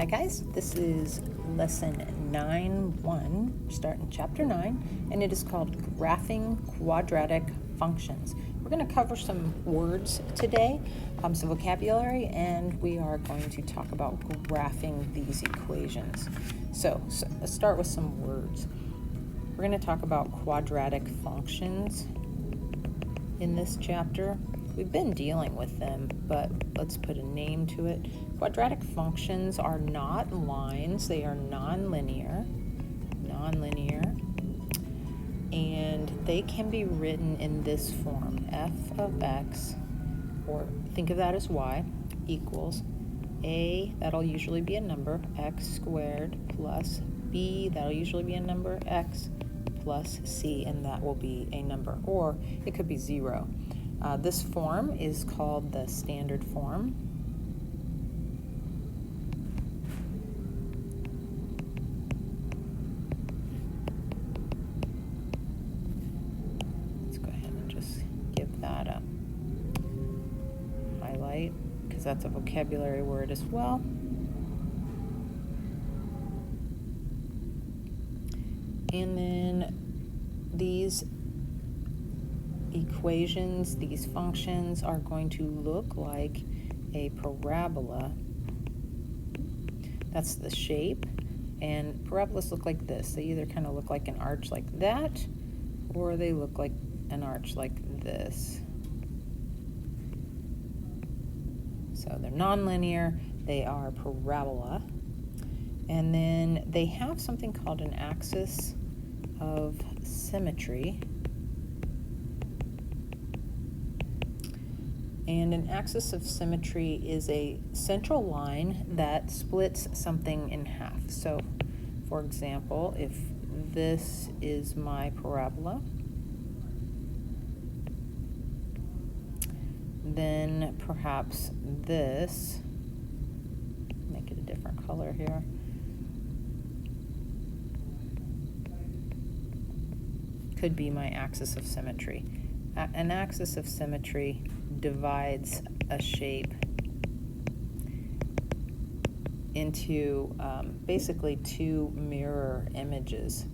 Hi guys, this is lesson 9.1, starting chapter 9, and it is called Graphing Quadratic Functions. We're going to cover some words today, some vocabulary, and we are going to talk about graphing these equations. So let's start with some words. We're going to talk about quadratic functions in this chapter. We've been dealing with them, but let's put a name to it. Quadratic functions are not lines, they are nonlinear, and they can be written in this form: f of x, or think of that as y, equals a, that'll usually be a number, x squared, plus b, that'll usually be a number, x, plus c, and that will be a number, or it could be 0. This form is called the standard form. Let's go ahead and just give that a highlight because that's a vocabulary word as well. And then these equations, these functions are going to look like a parabola. That's the shape, and parabolas look like this. They either kind of look like an arch like that, or they look like an arch like this. So they're nonlinear, they are parabola, and then they have something called an axis of symmetry. And an axis of symmetry is a central line that splits something in half. So, for example, if this is my parabola, then perhaps this, make it a different color here, could be my axis of symmetry. An axis of symmetry divides a shape into basically two mirror images.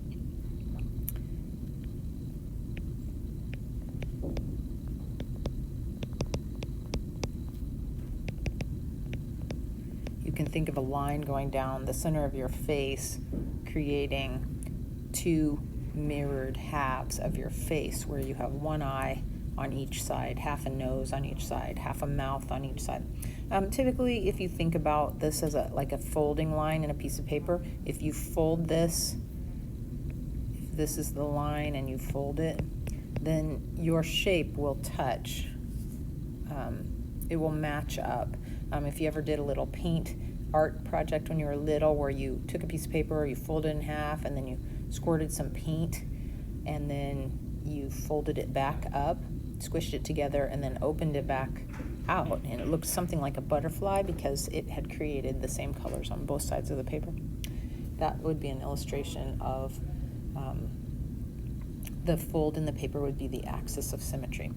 You can think of a line going down the center of your face, creating two mirrored halves of your face where you have one eye on each side, half a nose on each side, half a mouth on each side. Typically, if you think about this as like a folding line in a piece of paper, if you fold this, if this is the line and you fold it, then your shape will touch. It will match up. If you ever did a little paint art project when you were little where you took a piece of paper, you folded it in half, and then you squirted some paint, and then you folded it back up, squished it together, and then opened it back out, and it looked something like a butterfly because it had created the same colors on both sides of the paper. That would be an illustration of the fold in the paper would be the axis of symmetry.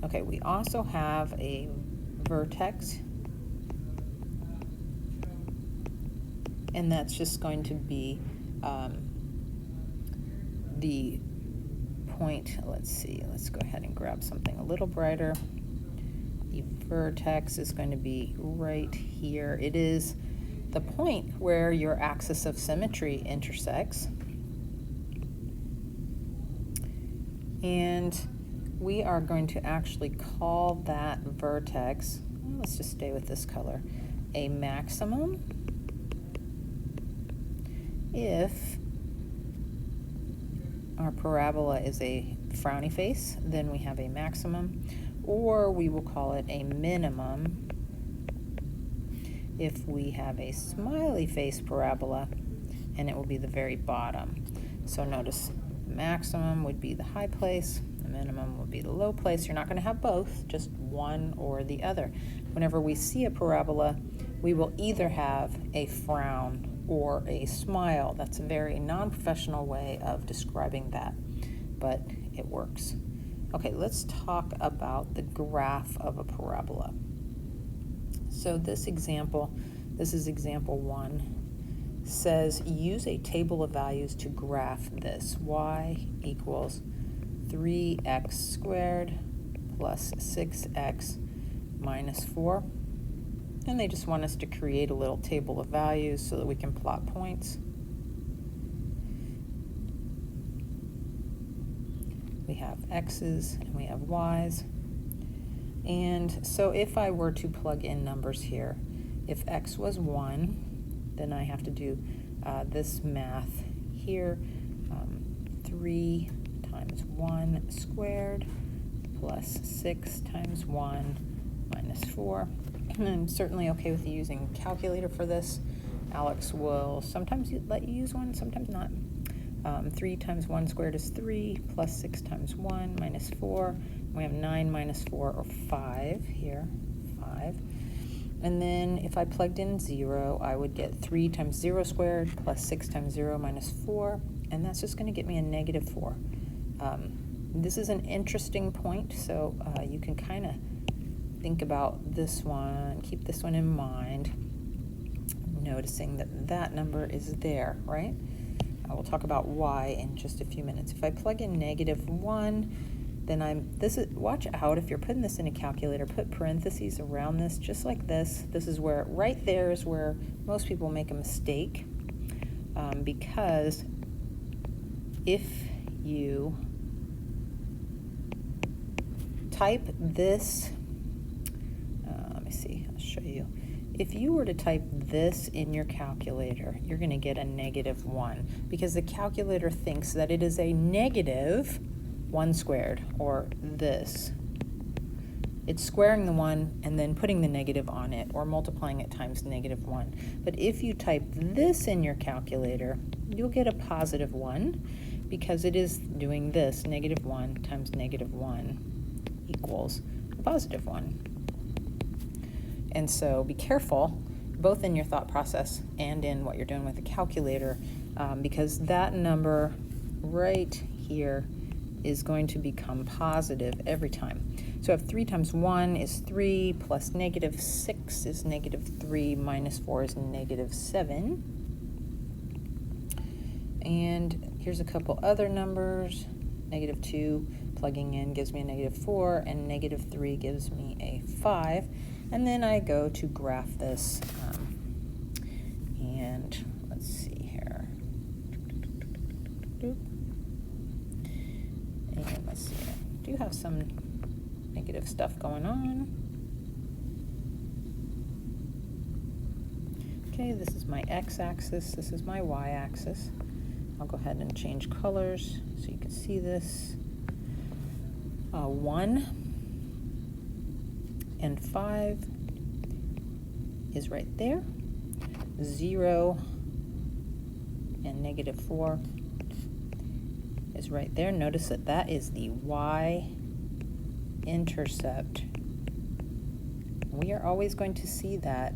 Okay, we also have a vertex, and that's just going to be the point. Let's go ahead and grab something a little brighter. The vertex is going to be right here. It is the point where your axis of symmetry intersects. And we are going to actually call that vertex, let's just stay with this color, a maximum if our parabola is a frowny face, then we have a maximum, or we will call it a minimum if we have a smiley face parabola, and it will be the very bottom. So notice maximum would be the high place, the minimum would be the low place. You're not going to have both, just one or the other. Whenever we see a parabola, we will either have a frown or a smile. That's a very non-professional way of describing that, but it works. Okay, let's talk about the graph of a parabola. So this example This is example 1. Says use a table of values to graph this. Y equals 3x squared plus 6x minus 4. And they just want us to create a little table of values so that we can plot points. We have x's and we have y's. And so if I were to plug in numbers here, if x was 1, then I have to do this math here. 3 times 1 squared plus 6 times 1 minus 4. And I'm certainly okay with using a calculator for this. Alex will sometimes let you use one, sometimes not. 3 times 1 squared is 3, plus 6 times 1 minus 4. We have 9 minus 4, or 5 here, 5. And then if I plugged in 0, I would get 3 times 0 squared plus 6 times 0 minus 4, and that's just going to get me a negative 4. This is an interesting point, so you can kind of think about this one, keep this one in mind, noticing that that number is there, right? I will talk about y in just a few minutes. If I plug in negative 1, then watch out if you're putting this in a calculator, put parentheses around this, just like this. This is where, right there is where most people make a mistake, because if you type this, let me see, I'll show you. If you were to type this in your calculator, you're going to get a negative 1, because the calculator thinks that it is a negative 1 squared, or this. It's squaring the 1 and then putting the negative on it, or multiplying it times negative 1. But if you type this in your calculator, you'll get a positive 1, because it is doing this, negative 1 times negative 1 equals a positive 1. And so be careful, both in your thought process and in what you're doing with the calculator, because that number right here is going to become positive every time. So if 3 times 1 is 3, plus negative 6 is negative 3, minus 4 is negative 7. And here's a couple other numbers. Negative 2 plugging in gives me a negative 4, and negative 3 gives me a 5. And then I go to graph this, and let's see here. And let's see, I do have some negative stuff going on. Okay, this is my x-axis, this is my y-axis. I'll go ahead and change colors so you can see this. 1 and 5 is right there. 0 and negative 4 is right there. Notice that that is the y-intercept. We are always going to see that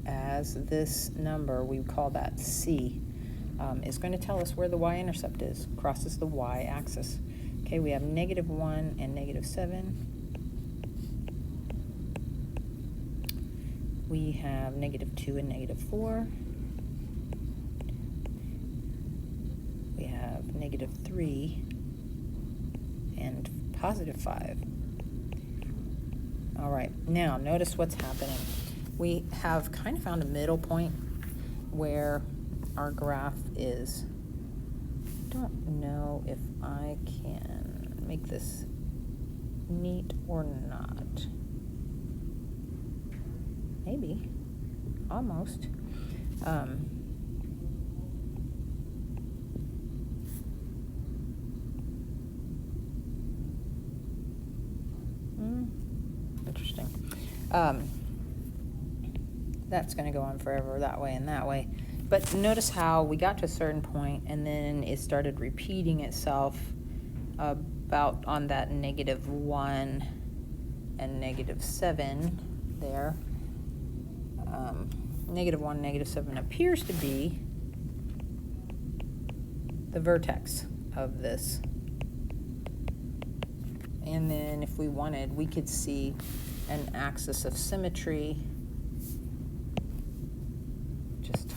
as this number, we call that C, is going to tell us where the y-intercept is, crosses the y-axis. Okay, we have negative 1 and negative 7. We have negative 2 and negative 4. We have negative 3 and positive 5. All right, now notice what's happening. We have kind of found a middle point where our graph is. I don't know if I can make this neat or not. Maybe, almost. Interesting. That's going to go on forever that way and that way. But notice how we got to a certain point and then it started repeating itself about on that negative 1 and negative 7 there. Negative 1, negative 7 appears to be the vertex of this. And then if we wanted, we could see an axis of symmetry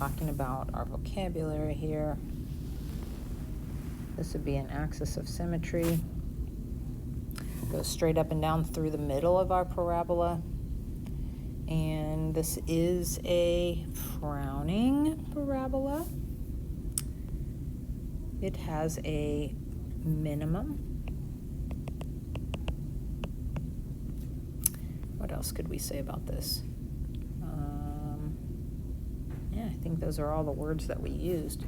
talking about our vocabulary here. This would be an axis of symmetry. Goes straight up and down through the middle of our parabola. And this is a frowning parabola. It has a minimum. What else could we say about this? Yeah, I think those are all the words that we used.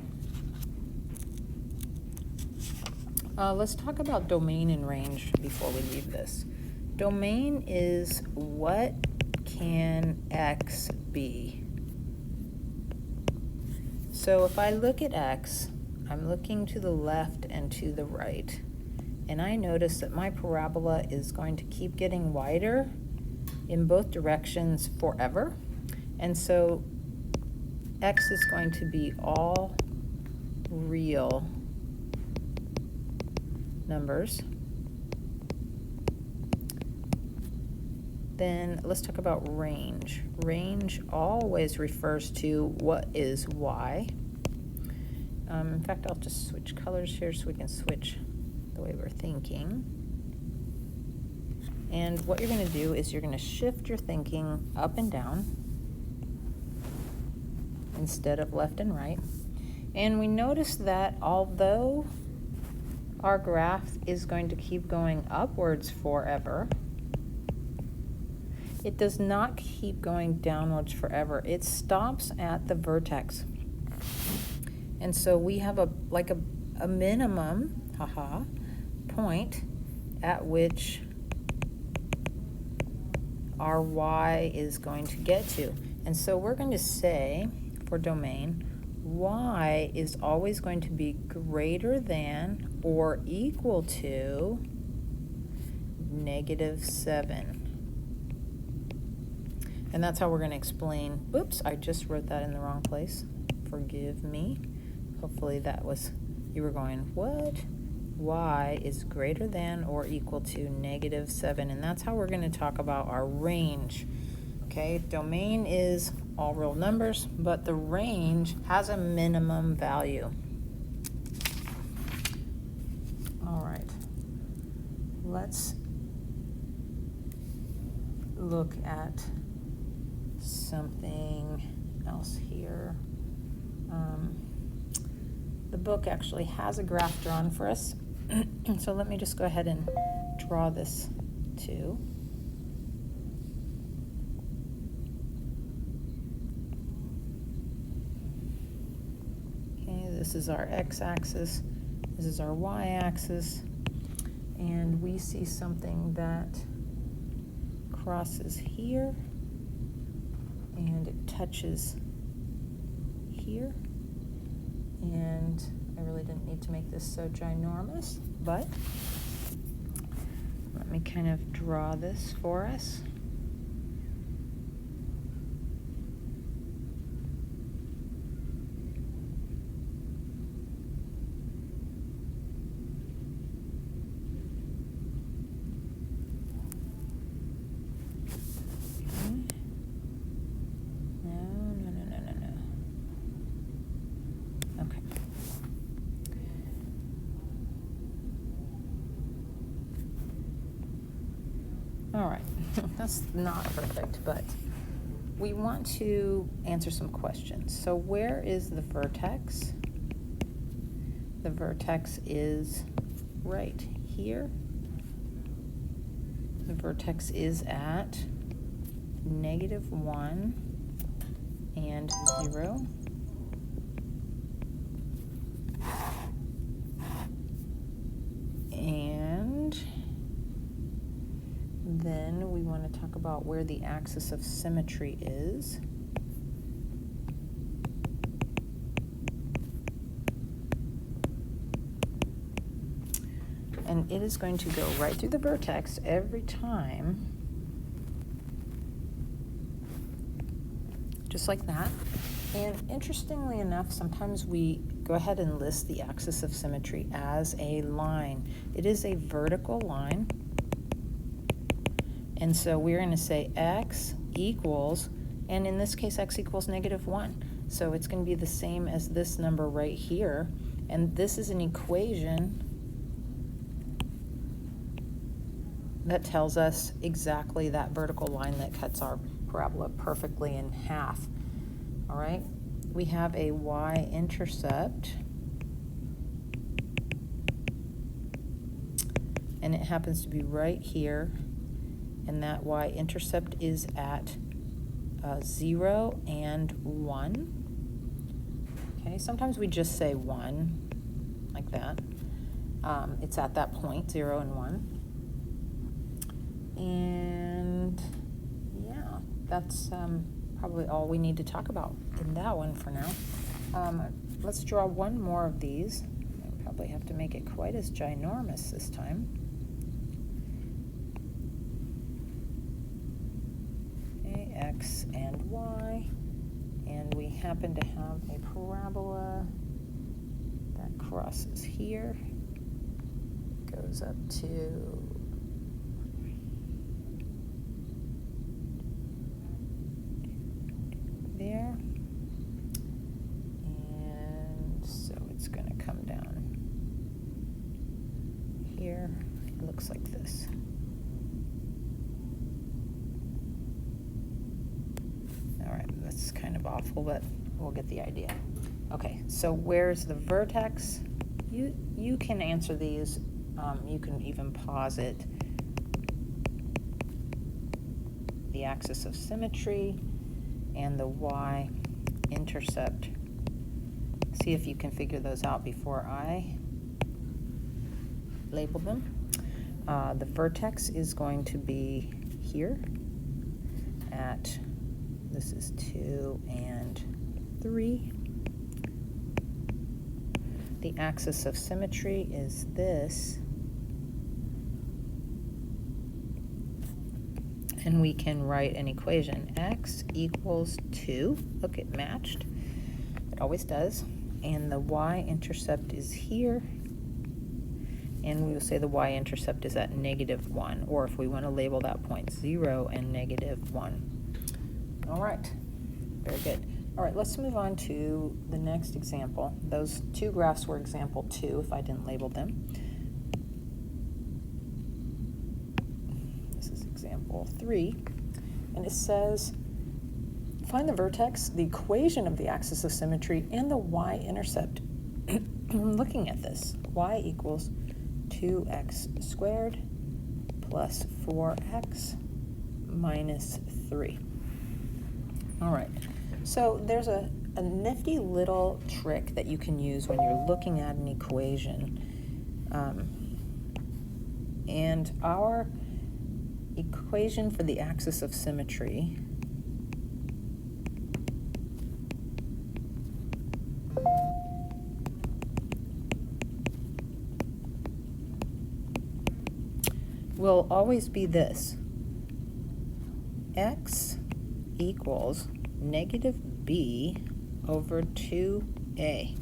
Let's talk about domain and range before we leave this. Domain is what can X be? So if I look at X, I'm looking to the left and to the right, and I notice that my parabola is going to keep getting wider in both directions forever, and so X is going to be all real numbers. Then let's talk about range. Range always refers to what is Y. In fact, I'll just switch colors here so we can switch the way we're thinking. And what you're going to do is you're going to shift your thinking up and down instead of left and right. And we notice that although our graph is going to keep going upwards forever, it does not keep going downwards forever. It stops at the vertex. And so we have a minimum point at which our Y is going to get to. And so we're going to say, for domain, Y is always going to be greater than or equal to -7. And that's how we're going to explain. Whoops, I just wrote that in the wrong place. Forgive me. Hopefully that was, you were going, what? Y is greater than or equal to -7. And that's how we're going to talk about our range. Okay, domain is all real numbers, but the range has a minimum value. All right, let's look at something else here. The book actually has a graph drawn for us, so let me just go ahead and draw this too. Okay, this is our x-axis, this is our y-axis, and we see something that crosses here and it touches here. And I really didn't need to make this so ginormous, but let me kind of draw this for us. All right, that's not perfect, but we want to answer some questions. So where is the vertex? The vertex is right here. The vertex is at -1 and 0. And then we want to talk about where the axis of symmetry is. And it is going to go right through the vertex every time, just like that. And interestingly enough, sometimes we go ahead and list the axis of symmetry as a line. It is a vertical line. And so we're going to say x equals, and in this case, x equals -1. So it's going to be the same as this number right here. And this is an equation that tells us exactly that vertical line that cuts our parabola perfectly in half. All right, we have a y-intercept, and it happens to be right here, and that y-intercept is at 0 and 1. Okay, sometimes we just say 1, like that. It's at that point, 0 and 1. And yeah, that's probably all we need to talk about in that one for now. Let's draw one more of these. I probably have to make it quite as ginormous this time. Okay, x and y, and we happen to have a parabola that crosses here, goes up to there, and so it's going to come down here. It looks like this. All right, that's kind of awful, but we'll get the idea. Okay, so where's the vertex? You can answer these. You can even posit the axis of symmetry and the y-intercept. See if you can figure those out before I label them. The vertex is going to be here at, this is 2 and 3. The axis of symmetry is this. And we can write an equation. X equals 2. Look, it matched. It always does. And the y-intercept is here. And we will say the y-intercept is at -1. Or if we want to label that point, 0 and -1. All right. Very good. All right, let's move on to the next example. Those two graphs were example 2 if I didn't label them. Example 3, and it says find the vertex, the equation of the axis of symmetry, and the y-intercept. Looking at this, y equals 2x squared plus 4x minus 3. All right, so there's a nifty little trick that you can use when you're looking at an equation, and our equation for the axis of symmetry will always be this. X equals -b over 2a.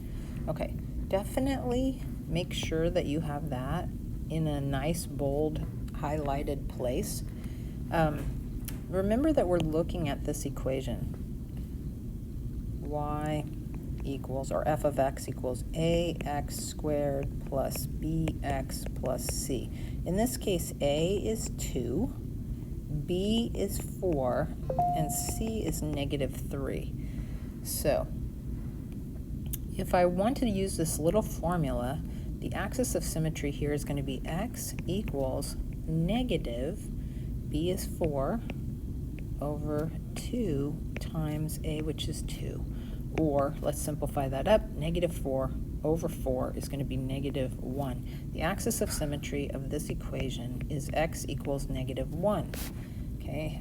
Okay, definitely make sure that you have that in a nice, bold, highlighted place. Remember that we're looking at this equation. Y equals, or f of x equals ax squared plus bx plus c. In this case, a is 2, b is 4, and c is -3. So, if I want to use this little formula, the axis of symmetry here is going to be x equals negative, b is 4, over 2 times a, which is 2. Or, let's simplify that up, -4 over 4 is going to be -1. The axis of symmetry of this equation is x equals -1. Okay.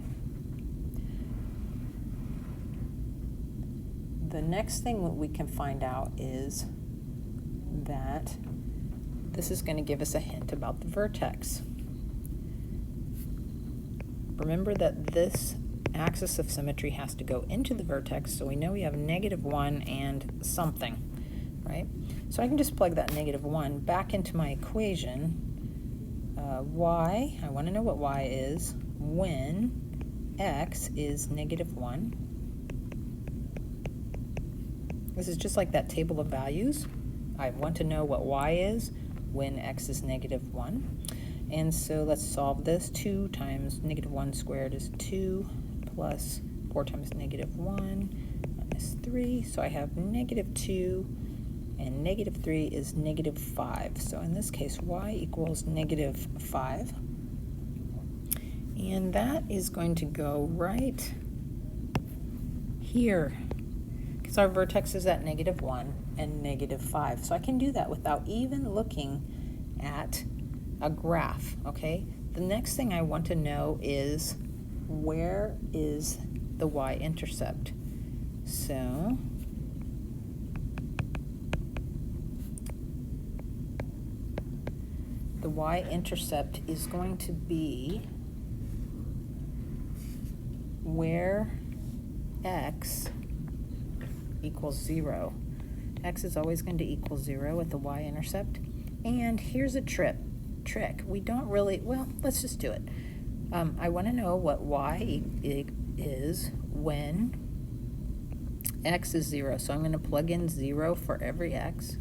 The next thing that we can find out is that this is going to give us a hint about the vertex. Remember that this axis of symmetry has to go into the vertex, so we know we have -1 and something, right? So I can just plug that -1 back into my equation. Y, I want to know what y is when x is -1. This is just like that table of values. I want to know what y is when x is negative 1. And so let's solve this. 2 times negative 1 squared is 2 plus 4 times negative 1 minus 3. So I have negative 2 and negative 3 is negative 5. So in this case, y equals negative 5. And that is going to go right here, because our vertex is at negative 1 and negative 5. So I can do that without even looking at a graph, okay? The next thing I want to know is, where is the y-intercept? So the y-intercept is going to be where x equals 0. X is always going to equal 0 at the y-intercept. And here's a trick. We don't really, well, let's just do it. I want to know what y is when x is 0. So I'm going to plug in 0 for every x.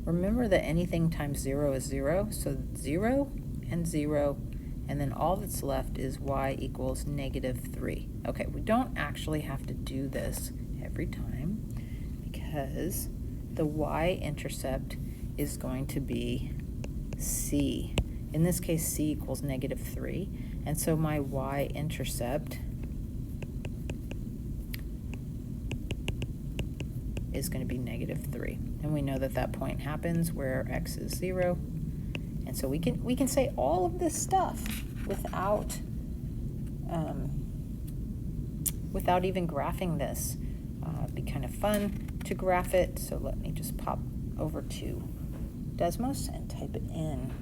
Remember that anything times 0 is 0. So 0 and 0. And then all that's left is y equals negative 3. Okay, we don't actually have to do this every time because the y-intercept is going to be c. In this case, c equals negative 3. And so my y-intercept is going to be negative 3. And we know that that point happens where x is 0. And so we can say all of this stuff without without even graphing this. It'd be kind of fun to graph it. So let me just pop over to Desmos and type it in.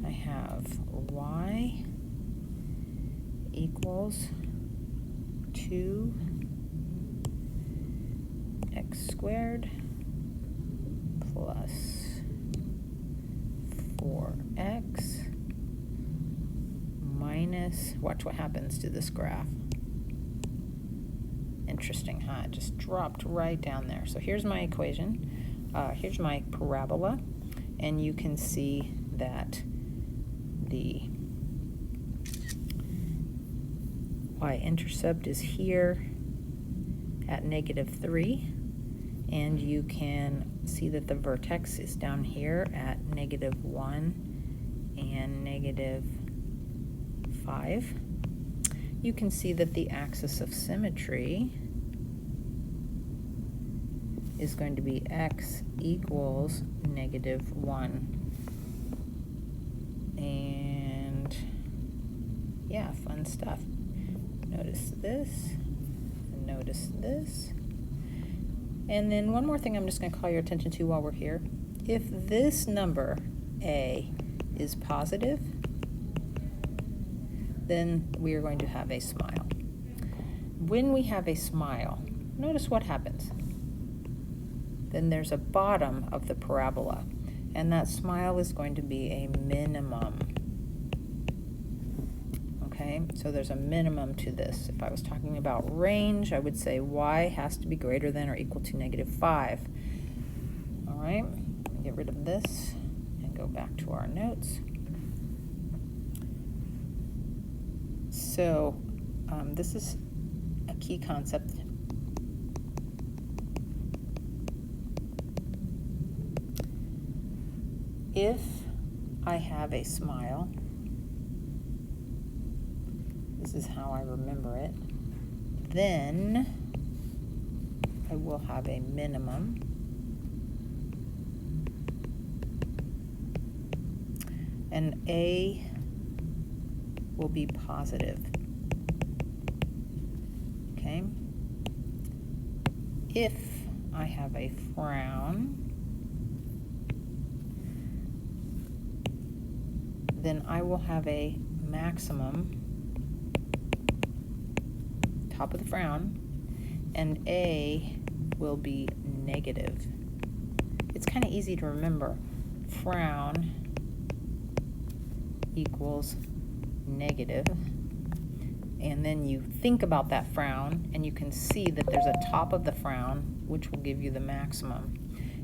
I have y equals 2x squared plus 4x minus, watch what happens to this graph. Interesting, huh? It just dropped right down there. So here's my equation. Here's my parabola. And you can see that the y-intercept is here at negative 3. And you can see that the vertex is down here at negative 1 and negative 5. You can see that the axis of symmetry is going to be x equals negative 1. And yeah, fun stuff. Notice this, and notice this. And then one more thing I'm just going to call your attention to while we're here. If this number, a, is positive, then we are going to have a smile. When we have a smile, notice what happens. Then there's a bottom of the parabola, and that smile is going to be a minimum. Okay, so there's a minimum to this. If I was talking about range, I would say y has to be greater than or equal to negative 5. All right, get rid of this and go back to our notes. So this is a key concept. If I have a smile, this is how I remember it, then I will have a minimum. And A will be positive. Okay? If I have a frown, then I will have a maximum, top of the frown, and A will be negative. It's kind of easy to remember. Frown equals negative, And then you think about that frown, and you can see that there's a top of the frown, which will give you the maximum.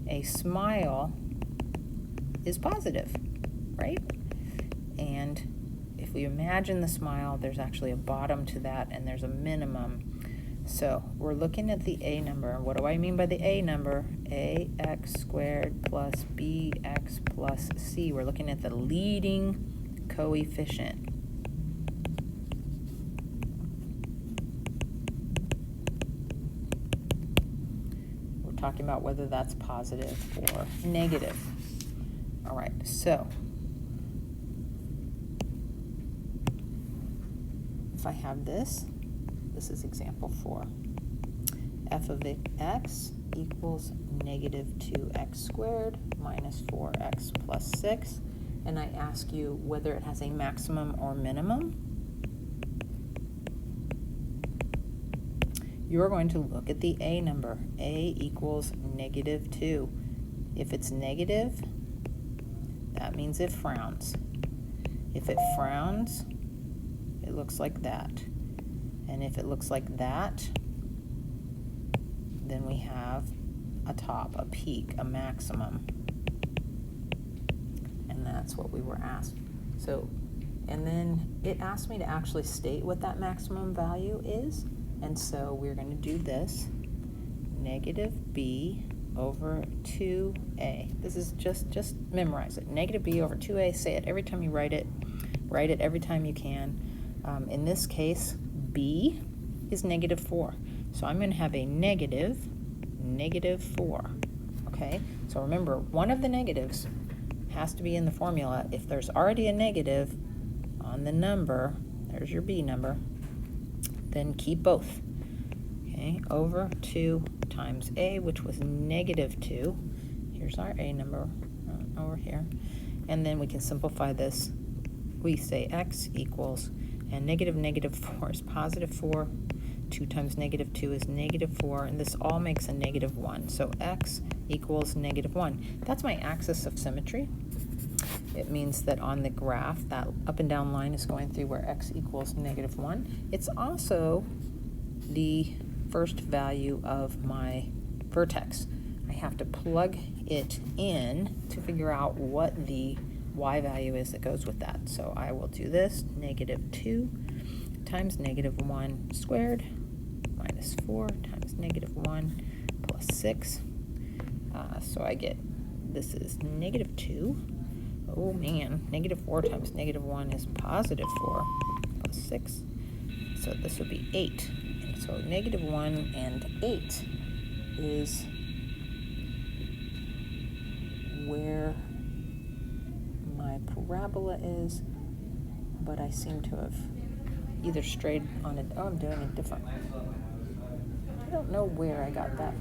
A smile is positive, right? And if we imagine the smile, there's actually a bottom to that, and there's a minimum. So we're looking at the A number. What do I mean by the A number? AX squared plus BX plus C. We're looking at the leading coefficient. We're talking about whether that's positive or negative. All right, so if I have this is example 4. F of x equals negative 2x squared minus 4x plus 6. And I ask you whether it has a maximum or minimum. You're going to look at the A number. A equals negative 2. If it's negative, that means it frowns. If it frowns, it looks like that. And if it looks like that, then we have a top, a peak, a maximum. And that's what we were asked. So, and then it asked me to actually state what that maximum value is. And so we're going to do this. Negative b over 2a. This is just memorize it. Negative b over 2a. Say it every time you write it. Write it every time you can. In this case, b is negative 4. So I'm going to have a negative 4. Okay? So remember, one of the negatives has to be in the formula. If there's already a negative on the number, there's your b number, then keep both. Okay? Over 2 times a, which was negative 2. Here's our a number over here. And then we can simplify this. We say x equals, and negative 4 is positive 4. 2 times negative 2 is negative 4, and this all makes a negative 1. So x equals negative 1. That's my axis of symmetry. It means that on the graph, that up and down line is going through where x equals negative 1. It's also the first value of my vertex. I have to plug it in to figure out what the y value is that goes with that. So I will do this, negative 2 times negative 1 squared minus 4 times negative 1 plus 6. So I get, this is negative 2. Oh man, negative 4 times negative 1 is positive 4 plus 6. So this would be 8. And so negative 1 and 8 is where my parabola is, but I seem to have either strayed on it. Oh, I'm doing a different. I don't know where I got that.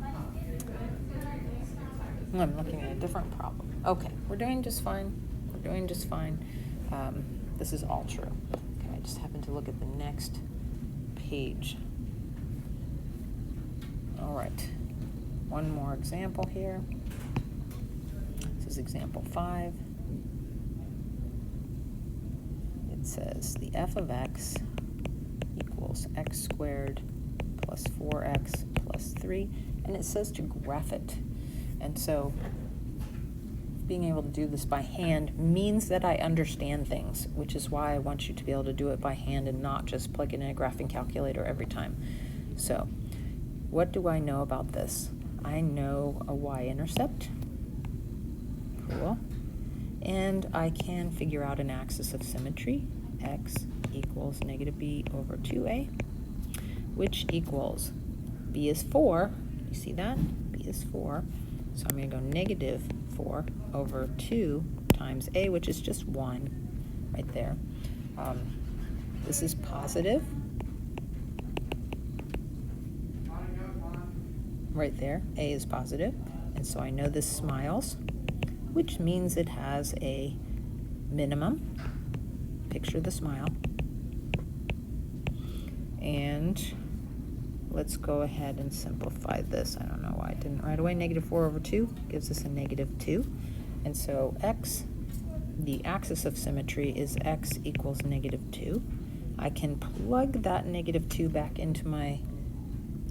I'm looking at a different problem. Okay, we're doing just fine. We're doing just fine. This is all true. Okay, I just happened to look at the next page. All right, one more example here. This is example 5. It says the f of x equals x squared plus 4x plus 3, and it says to graph it. And so being able to do this by hand means that I understand things, which is why I want you to be able to do it by hand and not just plug in a graphing calculator every time. So what do I know about this? I know a y-intercept. Cool. And I can figure out an axis of symmetry. X equals negative b over 2a, which equals b is 4. You see that? B is 4. So I'm going to go negative 4 over 2 times a, which is just 1 right there. This is positive. Right there, a is positive. And so I know this smiles, which means it has a minimum. Picture the smile. And let's go ahead and simplify this. I don't know why I didn't right away. Negative 4 over 2 gives us a negative 2. And so x, the axis of symmetry is x equals negative 2. I can plug that -2 back into my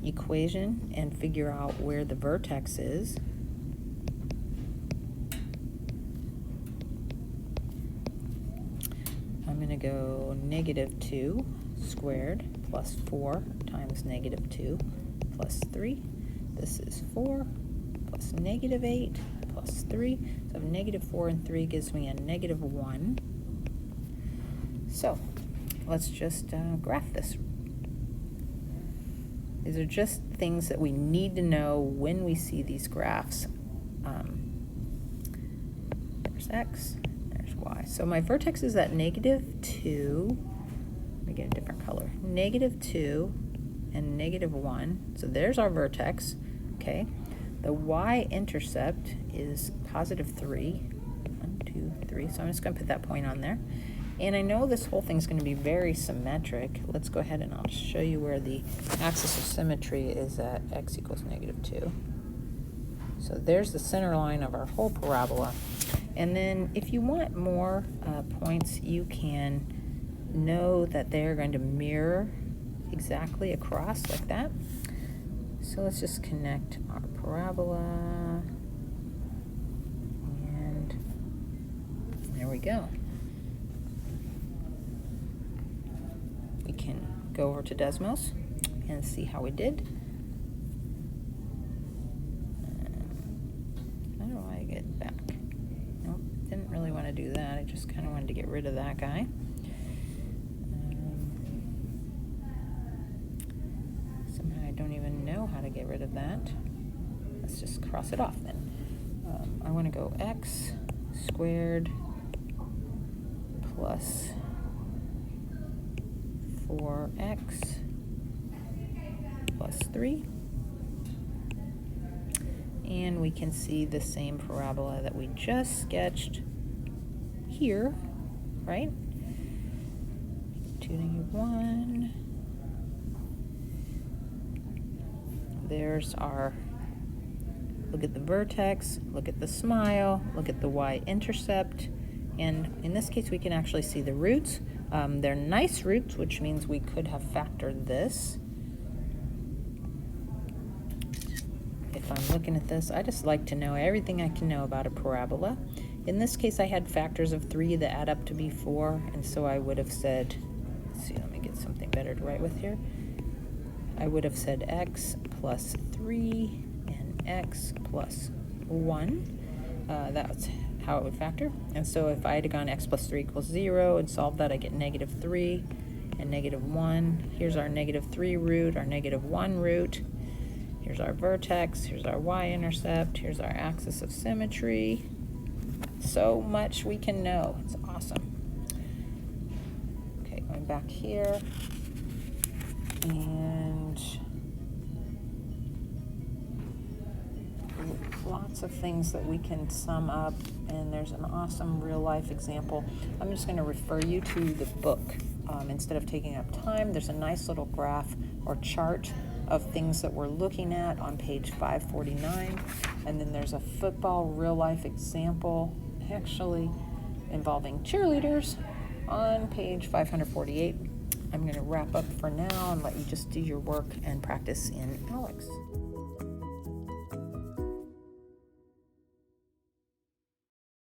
equation and figure out where the vertex is. I'm going to go -2 squared plus 4 times -2 plus 3. This is 4 plus -8 plus 3. So -4 and 3 gives me a -1. So let's just graph this. These are just things that we need to know when we see these graphs. There's x, there's y. So my vertex is at -2. Let me get a different color. -2 and -1. So there's our vertex. Okay. The y-intercept is +3. 1, 2, 3. So I'm just going to put that point on there. And I know this whole thing's going to be very symmetric. Let's go ahead and I'll show you where the axis of symmetry is at x equals -2. So there's the center line of our whole parabola. And then if you want more points, you can know that they're going to mirror exactly across like that. So let's just connect our parabola. And there we go. We can go over to Desmos and see how we did. How do I get back? Nope, didn't really want to do that. I just kind of wanted to get rid of that guy. Somehow I don't even know how to get rid of that. Let's just cross it off then. I want to go x squared plus 4x plus 3. And we can see the same parabola that we just sketched here, right? 2, -1. There's our, look at the vertex, look at the smile, look at the y-intercept. And in this case, we can actually see the roots. They're nice roots, which means we could have factored this. If I'm looking at this, I just like to know everything I can know about a parabola. In this case, I had factors of 3 that add up to be 4, and so I would have said, let's see, let me get something better to write with here. I would have said x plus 3 and x plus 1. That's how it would factor. And so if I had gone x plus 3 equals 0 and solved that, I get -3 and -1. Here's our -3 root, our -1 root. Here's our vertex, here's our y-intercept, here's our axis of symmetry. So much we can know. It's awesome. Okay, going back here. And lots of things that we can sum up, and there's an awesome real-life example. I'm just going to refer you to the book. Instead of taking up time, there's a nice little graph or chart of things that we're looking at on page 549, and then there's a football real-life example actually involving cheerleaders on page 548. I'm going to wrap up for now and let you just do your work and practice in Alex.